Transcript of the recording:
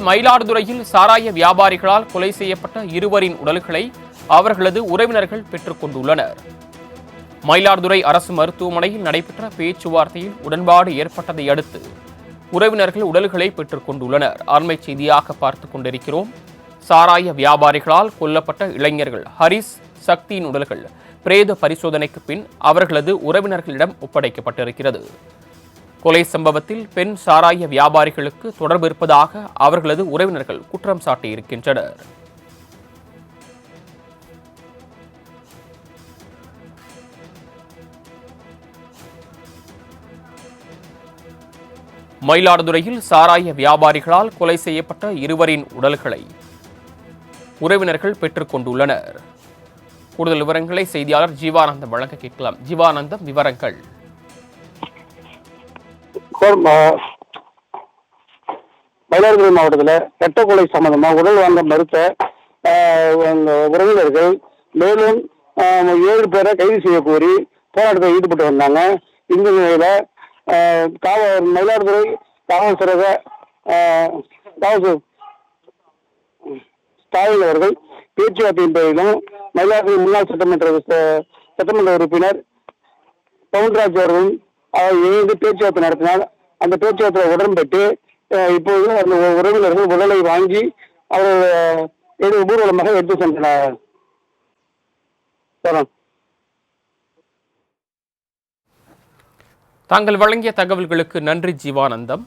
மயிலாடுதுறையில் சாராய வியாபாரிகளால் கொலை செய்யப்பட்ட இருவரின் உடல்களை அவர்களது உறவினர்கள் பெற்றுக் கொண்டுள்ளனர். மயிலாடுதுறை அரசு மருத்துவமனையில் நடைபெற்ற பேச்சுவார்த்தையில் உடன்பாடு ஏற்பட்டதை அடுத்து உறவினர்கள் உடல்களை பெற்றுக் கொண்டுள்ளனர். அண்மை செய்தியாக பார்த்துக் கொண்டிருக்கிறோம். சாராய வியாபாரிகளால் கொல்லப்பட்ட இளைஞர்கள் ஹரிஸ், சக்தியின் உடல்கள் பிரேத பரிசோதனைக்கு பின் அவர்களது உறவினர்களிடம் ஒப்படைக்கப்பட்டிருக்கிறது. கொலை சம்பவத்தில் பெண் சாராய வியாபாரிகளுக்கு தொடர்பு இருப்பதாக அவர்களது உறவினர்கள் குற்றம் சாட்டியிருக்கின்றனர். மயிலாடுதுறையில் சாராய வியாபாரிகளால் கொலை செய்யப்பட்ட இருவரின் உடல்களை உறவினர்கள் பெற்றுக் கொண்டுள்ளனர். கூடுதல் விவரங்களை செய்தியாளர் ஜீவானந்தம் வழங்க கேட்கலாம். ஜீவானந்தம், விவரங்கள். மயிலாடுதுறை மாவட்டத்தில் இரட்டை கொலை சம்பந்தமா உடல் வாங்க மறுத்த உறவினர்கள் மேலும் 7 பேரை கைது செய்ய கோரி போராட்டத்தில் ஈடுபட்டு வந்தாங்க. இந்த நிலையில மயிலாடுதுறை காவல் சரக ஸ்டாலின் அவர்கள் பேச்சுவார்த்தையின் பேரிலும் மயிலாடுதுறை முன்னாள் சட்டமன்ற உறுப்பினர் பவுன்ராஜ் அவர்களும் இணைந்து பேச்சுவார்த்தை நடத்தினார். அந்த பேச்சுவார்த்தை உடன்பட்டு இப்போது அந்த உறவினர்கள் உடலை வாங்கி அவர்கள் ஊர்வலமாக எடுத்து சென்றனர். தாங்கள் வழங்கிய தகவல்களுக்கு நன்றி ஜீவானந்தம்.